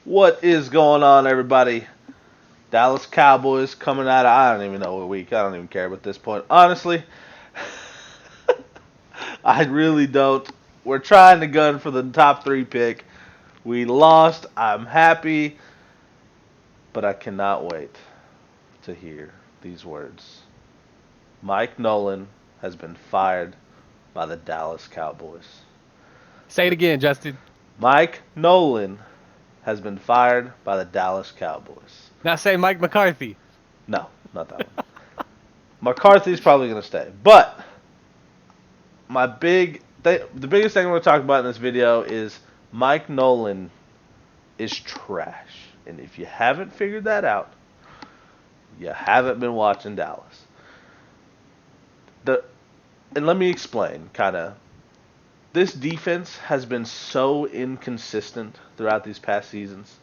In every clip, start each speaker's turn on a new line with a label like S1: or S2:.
S1: What is going on, everybody? Dallas Cowboys coming out of I don't even know what week. I don't even care at this point. Honestly, I really don't. We're trying to gun for the top three pick. We lost. I'm happy, but I cannot wait to hear these words. Mike Nolan has been fired by the Dallas Cowboys.
S2: Say it again, Justin.
S1: Mike Nolan has been fired by the Dallas Cowboys.
S2: Now say Mike McCarthy.
S1: No, not that one. McCarthy's probably going to stay. But the biggest thing I'm going to talk about in this video is Mike Nolan is trash. And if you haven't figured that out, you haven't been watching Dallas. The and let me explain kind of this defense has been so inconsistent throughout these past seasons.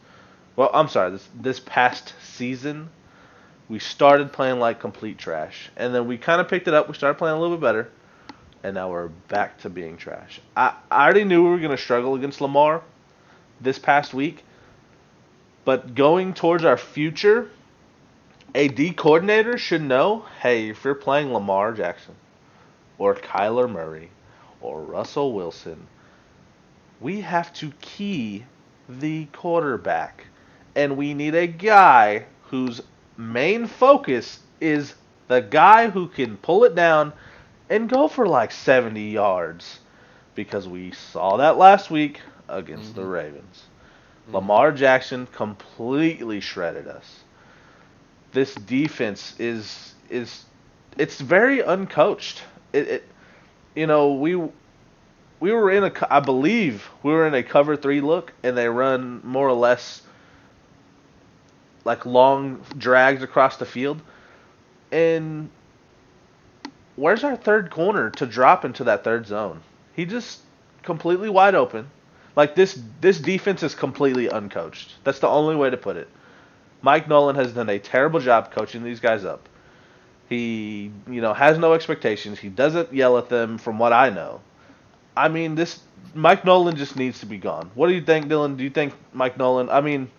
S1: Well, I'm sorry, this past season we started playing like complete trash, and then we kind of picked it up. We started playing a little bit better, and now we're back to being trash. I already knew we were going to struggle against Lamar this past week, but going towards our future, a D coordinator should know, hey, if you're playing Lamar Jackson or Kyler Murray or Russell Wilson, we have to key the quarterback. And we need a guy whose main focus is the guy who can pull it down and go for like 70 yards. Because we saw that last week against the
S2: Mm-hmm.
S1: Ravens.
S2: Mm-hmm.
S1: Lamar Jackson completely shredded us. This defense is it's very uncoached. It we were in a I believe we were in a cover 3 look, and they run more or less like long drags across the field. And where's our third corner to drop into that third zone? He just completely wide open. Like this defense is completely uncoached. That's the only way to put it. Mike Nolan has done a terrible job coaching these guys up. He, has no expectations. He doesn't yell at them from what I know. I mean, this Mike Nolan just needs to be gone. What do you think, Dylan? Do you think Mike Nolan? I mean,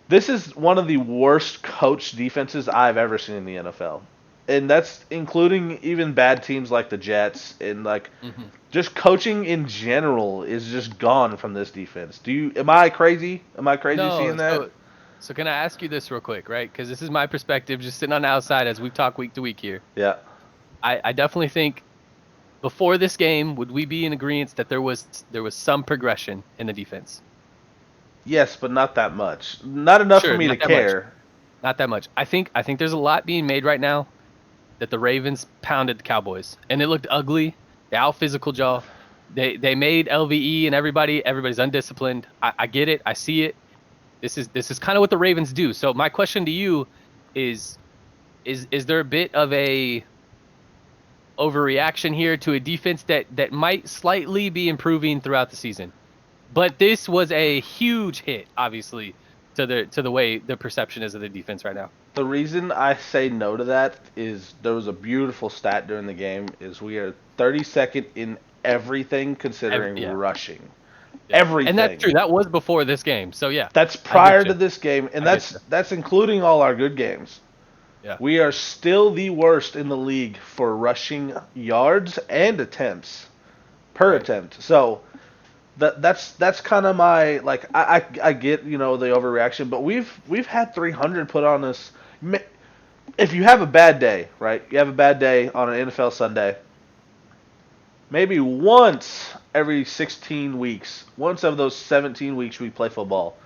S1: this is one of the worst coached defenses I've ever seen in the NFL. And that's including even bad teams like the Jets, and like
S2: Mm-hmm.
S1: just coaching in general is just gone from this defense. Am I crazy? Am I crazy
S2: No,
S1: seeing that?
S2: so can I ask you this real quick, right? Because this is my perspective, just sitting on the outside as we talk week to week here.
S1: Yeah.
S2: I definitely think before this game, would we be in agreement that there was some progression in the defense?
S1: Yes, but not that much. Not enough for
S2: Sure,
S1: me to
S2: not that much.
S1: care.
S2: Not that much. I think there's a lot being made right now that the Ravens pounded the Cowboys, and it looked ugly. They out physical jaw. They made LVE and everybody's undisciplined. I get it. I see it. This is kind of what the Ravens do. So my question to you is is there a bit of a overreaction here to a defense that might slightly be improving throughout the season? But this was a huge hit, obviously, to the way the perception is of the defense right now.
S1: The reason I say no to that is there was a beautiful stat during the game is we are 32nd in everything considering
S2: Yeah,
S1: rushing.
S2: yeah, and that's
S1: Everything.
S2: true. That was before this game. So yeah,
S1: That's
S2: I get
S1: prior to
S2: you.
S1: this game, and
S2: I get you.
S1: that's including all our good games.
S2: Yeah.
S1: We are still the worst in the league for rushing yards and attempts per
S2: Right.
S1: attempt. So that's kind of my like I get the overreaction, but we've had 300 put on us. If you have a bad day, right? You have a bad day on an NFL Sunday. Maybe once every 16 weeks, once of those 17 weeks we play football,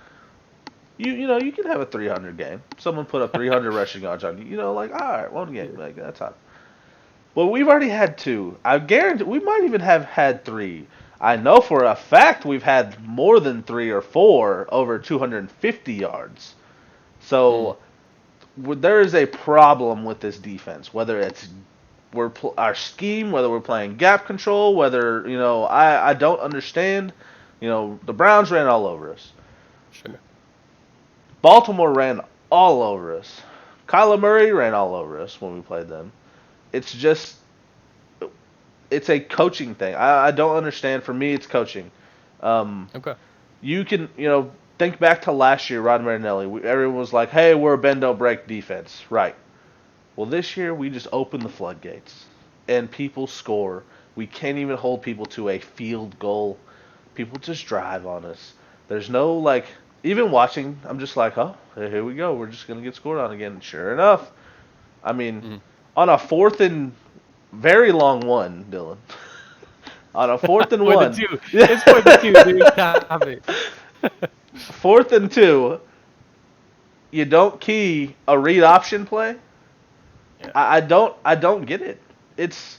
S1: you can have a 300 game. Someone put up 300 rushing yards on you. Like all right, one game, like that's hot. Well, we've already had two. I guarantee we might even have had three. I know for a fact we've had more than three or four over 250 yards.
S2: Mm.
S1: So there is a problem with this defense. Whether it's our scheme, whether we're playing gap control, whether I don't understand. The Browns ran all over us.
S2: Sure.
S1: Baltimore ran all over us. Kyler Murray ran all over us when we played them. It's just it's a coaching thing. I don't understand. For me, it's coaching. Um,
S2: Okay.
S1: you can think back to last year, Rod Marinelli. Everyone was like, "Hey, we're a bend don't break defense." Right. Well, this year we just open the floodgates, and people score. We can't even hold people to a field goal. People just drive on us. There's no like. Even watching, I'm just like, "Oh, here we go. We're just gonna get scored on again." Sure enough, I mean, on a 4th and very long one, Dylan. On a 4th and 1.
S2: 4th and 2. It's 4th and 2, dude. Stop it.
S1: 4th and 2. You don't key a read option play.
S2: Yeah.
S1: I don't get it. It's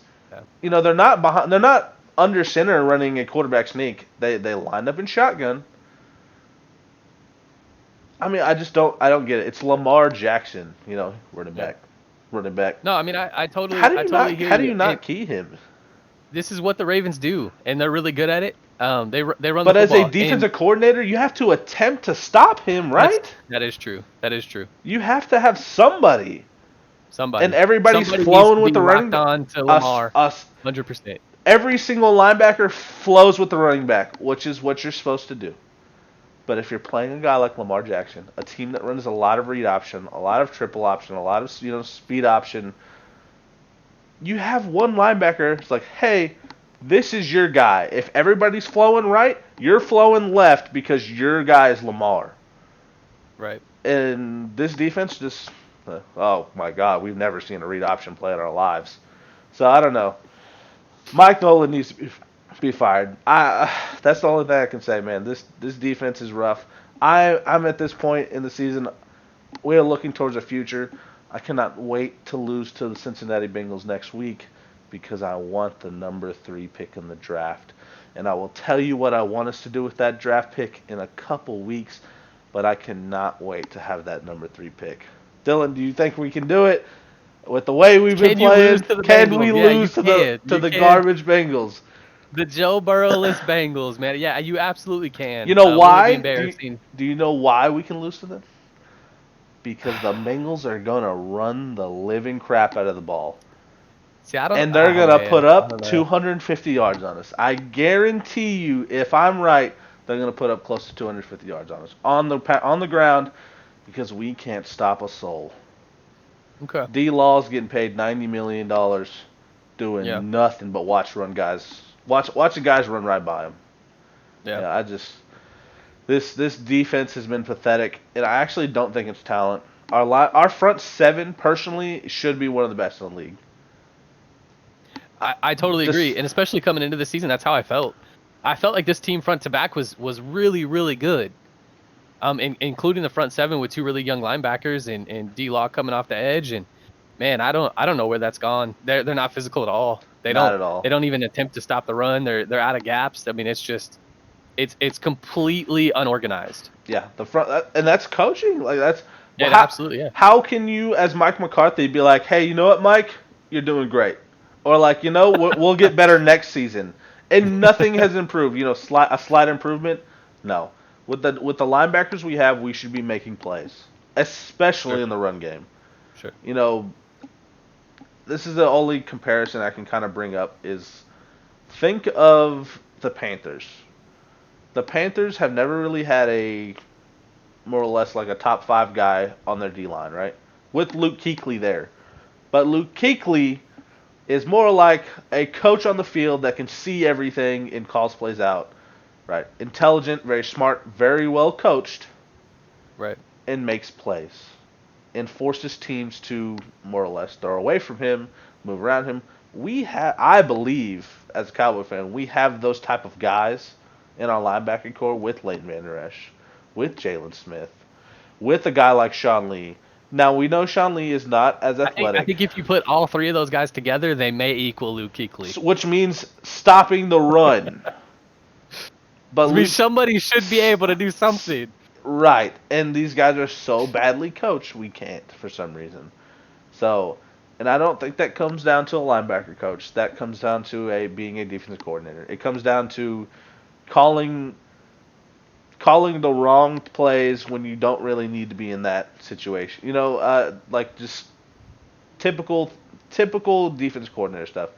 S1: they're not behind. They're not under center running a quarterback sneak. They line up in shotgun. I mean, I don't get it. It's Lamar Jackson, running back.
S2: No, I mean, I totally.
S1: How do you
S2: hear
S1: not key him?
S2: This is what the Ravens do, and they're really good at it. They run the football.
S1: But as a defensive coordinator, you have to attempt to stop him, right?
S2: That is true. That is true.
S1: You have to have somebody. And everybody's
S2: Somebody
S1: flowing with the running back.
S2: On to Lamar.
S1: Us.
S2: 100%.
S1: Every single linebacker flows with the running back, which is what you're supposed to do. But if you're playing a guy like Lamar Jackson, a team that runs a lot of read option, a lot of triple option, a lot of speed option, you have one linebacker. It's like, hey, this is your guy. If everybody's flowing right, you're flowing left because your guy is Lamar.
S2: Right.
S1: And this defense just, oh my God, we've never seen a read option play in our lives. So I don't know. Mike Nolan needs to be fired. That's the only thing I can say, man. This defense is rough. I'm at this point in the season. We are looking towards the future. I cannot wait to lose to the Cincinnati Bengals next week because I want the number 3 pick in the draft. And I will tell you what I want us to do with that draft pick in a couple weeks, but I cannot wait to have that number 3 pick. Dylan, do you think we can do it? With the way we've been playing, can we lose to the garbage Bengals?
S2: The Joe Burrow-less Bengals, man. Yeah, you absolutely can.
S1: You know why? Do you know why we can lose to them? Because the Bengals are going to run the living crap out of the ball.
S2: See, I don't.
S1: And they're going to put up 250 yards on us. I guarantee you, if I'm right, they're going to put up close to 250 yards on us on the ground because we can't stop a soul.
S2: Okay.
S1: D-Law's getting paid $90 million doing nothing but watch the guys run right by him. Yeah, this defense has been pathetic, and I actually don't think it's talent. Our front 7, personally, should be one of the best in the league.
S2: I totally agree, and especially coming into the season, that's how I felt. I felt like this team front to back was really, really good. Including the front 7 with 2 really young linebackers and D-Law coming off the edge, and man, I don't know where that's gone. They're not physical at all. Not at all. They don't even attempt to stop the run. They're out of gaps. I mean, it's just it's completely unorganized.
S1: Yeah, the front, and that's coaching. Like that's
S2: absolutely. Yeah.
S1: How can you, as Mike McCarthy, be like, hey, you know what, Mike, you're doing great, or like, we'll get better next season, and nothing has improved. A slight improvement. No. With the linebackers we have, we should be making plays, especially in the run game.
S2: Sure.
S1: This is the only comparison I can kind of bring up is think of the Panthers. The Panthers have never really had a more or less like a top 5 guy on their D-line, right? With Luke Kuechly there. But Luke Kuechly is more like a coach on the field that can see everything and calls plays out. Right. Intelligent, very smart, very well coached.
S2: Right.
S1: And makes plays. And forces teams to more or less throw away from him, move around him. I believe, as a Cowboy fan, we have those type of guys in our linebacking core with Leighton Vander Esch, with Jalen Smith, with a guy like Sean Lee. Now, we know Sean Lee is not as athletic.
S2: I think if you put all 3 of those guys together, they may equal Luke Kuechly.
S1: Which means stopping the run.
S2: But somebody should be able to do something.
S1: Right. And these guys are so badly coached, we can't for some reason. So, and I don't think that comes down to a linebacker coach. That comes down to being a defensive coordinator. It comes down to calling the wrong plays when you don't really need to be in that situation. Like just typical defense coordinator stuff.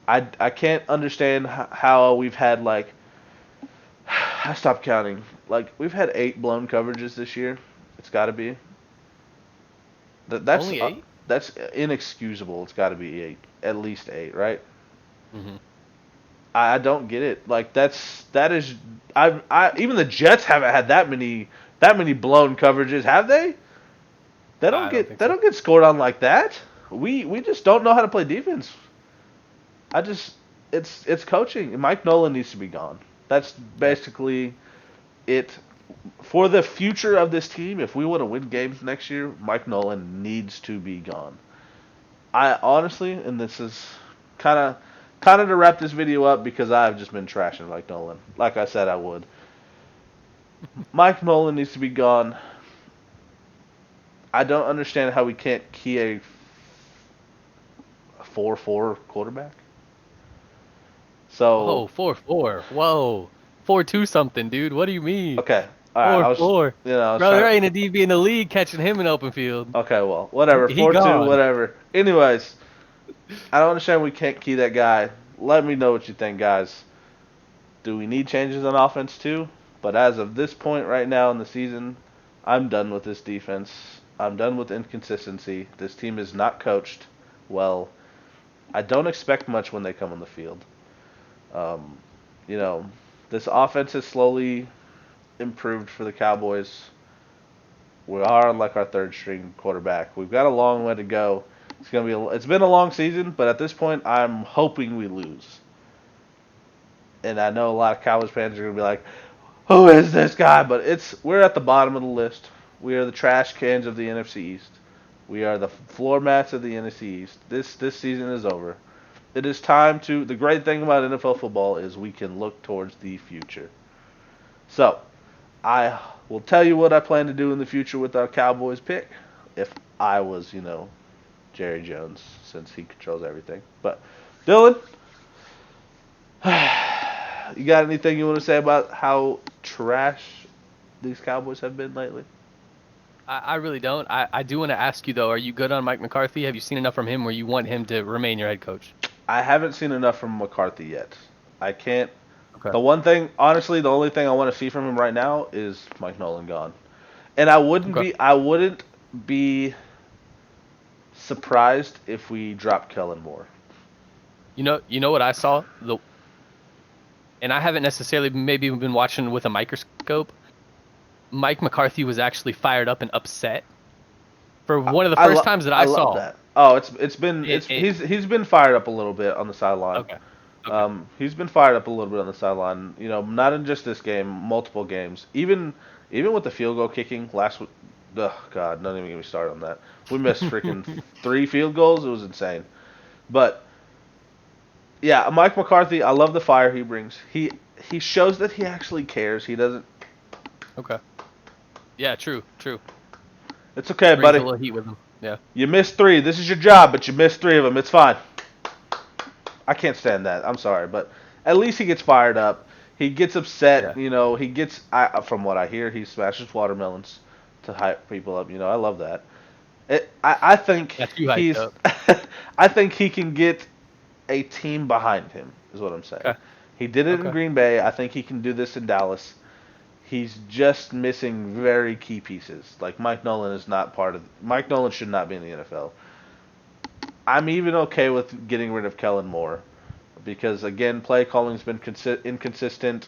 S1: I can't understand how we've had I stopped counting. Like, we've had 8 blown coverages this year. It's got to be. That's
S2: Only 8?
S1: that's inexcusable. It's got to be 8, at least 8, right?
S2: Mm-hmm.
S1: I don't get it. Like, that is. I even the Jets haven't had that many blown coverages, have they?
S2: I don't think
S1: They
S2: so.
S1: don't get scored on like that. We just don't know how to play defense. I just it's coaching. Mike Nolan needs to be gone. That's basically it for the future of this team. If we want to win games next year, Mike Nolan needs to be gone. I honestly, and this is kind of to wrap this video up because I've just been trashing Mike Nolan. Like I said I would. Mike Nolan needs to be gone. I don't understand how we can't key a 4-4 quarterback. So,
S2: Whoa, 4-4. Whoa. 4-2 something, dude. What do you mean?
S1: okay. All right.
S2: 4-4.
S1: I was
S2: Bro, there
S1: trying.
S2: ain't a DB in the league catching him in open field.
S1: Okay, well, whatever.
S2: He
S1: 4-2,
S2: gone.
S1: whatever. Anyways, I don't understand we can't key that guy. Let me know what you think, guys. Do we need changes on offense too? But as of this point right now in the season, I'm done with this defense. I'm done with inconsistency. This team is not coached well. I don't expect much when they come on the field. Um, you know, this offense has slowly improved for the Cowboys. We are like our third string quarterback. We've got a long way to go. It's been a long season, but at this point, I'm hoping we lose. And I know a lot of Cowboys fans are gonna be like, "Who is this guy?" But we're at the bottom of the list. We are the trash cans of the NFC East. We are the floor mats of the NFC East. This season is over. It is time to. The great thing about NFL football is we can look towards the future. So, I will tell you what I plan to do in the future with our Cowboys pick. If I was, Jerry Jones, since he controls everything. But, Dylan, you got anything you want to say about how trash these Cowboys have been lately?
S2: I really don't. I do want to ask you, though, are you good on Mike McCarthy? Have you seen enough from him where you want him to remain your head coach?
S1: I haven't seen enough from McCarthy yet. I can't.
S2: Okay.
S1: The one thing, honestly, the only thing I want to see from him right now is Mike Nolan gone. And I
S2: Okay.
S1: wouldn't be surprised if we dropped Kellen Moore.
S2: You know what I saw? And I haven't necessarily maybe been watching with a microscope. Mike McCarthy was actually fired up and upset for one of the first times that I
S1: love
S2: saw.
S1: that. Oh, he's been fired up a little bit on the sideline.
S2: Okay. Okay.
S1: He's been fired up a little bit on the sideline. Not in just this game, multiple games. Even with the field goal kicking last week. Ugh, God, don't even get me started on that. We missed freaking 3 field goals. It was insane. But yeah, Mike McCarthy, I love the fire he brings. He shows that he actually cares. He doesn't.
S2: Okay. Yeah, true.
S1: It's okay,
S2: Brings
S1: buddy.
S2: a little heat with him. Yeah.
S1: You missed 3. This is your job, but you missed 3 of them. It's fine. I can't stand that. I'm sorry, but at least he gets fired up. He gets upset.
S2: Yeah.
S1: He gets. From what I hear, he smashes watermelons to hype people up. I love that. I think
S2: That's you hyped up.
S1: I think he can get a team behind him. Is what I'm saying.
S2: Okay.
S1: He did it in
S2: Okay.
S1: Green Bay. I think he can do this in Dallas. He's just missing very key pieces. Like Mike Nolan Mike Nolan should not be in the NFL. I'm even okay with getting rid of Kellen Moore because again, play calling's been inconsistent.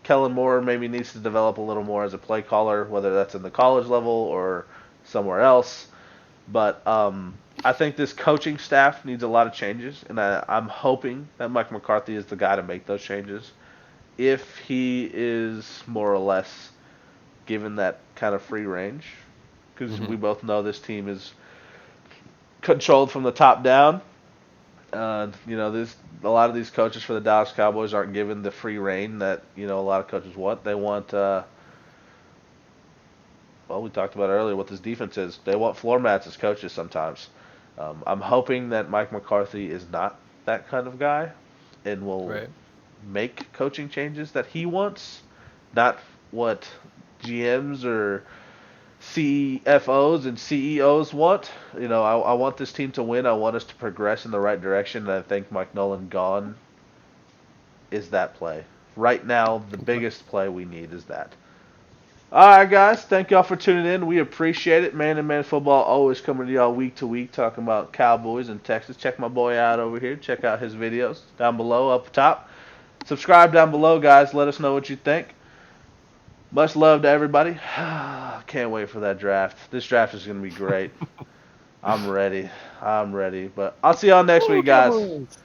S1: Kellen Moore maybe needs to develop a little more as a play caller, whether that's in the college level or somewhere else. But I think this coaching staff needs a lot of changes, and I'm hoping that Mike McCarthy is the guy to make those changes. If he is more or less given that kind of free range, because we both know this team is controlled from the top down. There's a lot of these coaches for the Dallas Cowboys aren't given the free reign that a lot of coaches want. They want, we talked about earlier what this defense is. They want floor mats as coaches sometimes. I'm hoping that Mike McCarthy is not that kind of guy, and will make coaching changes that he wants, not what GMs or CFOs and CEOs want. I want this team to win. I want us to progress in the right direction, and I think Mike Nolan gone is that play. right now, the biggest play we need is that. All right, guys. Thank y'all for tuning in. We appreciate it. Man to Man Football always coming to y'all week to week talking about Cowboys in Texas. Check my boy out over here. Check out his videos down below, up top. Subscribe down below, guys. Let us know what you think. Much love to everybody. Can't wait for that draft. This draft is going to be great. I'm ready. But I'll see y'all next week, guys.
S2: Cowboys.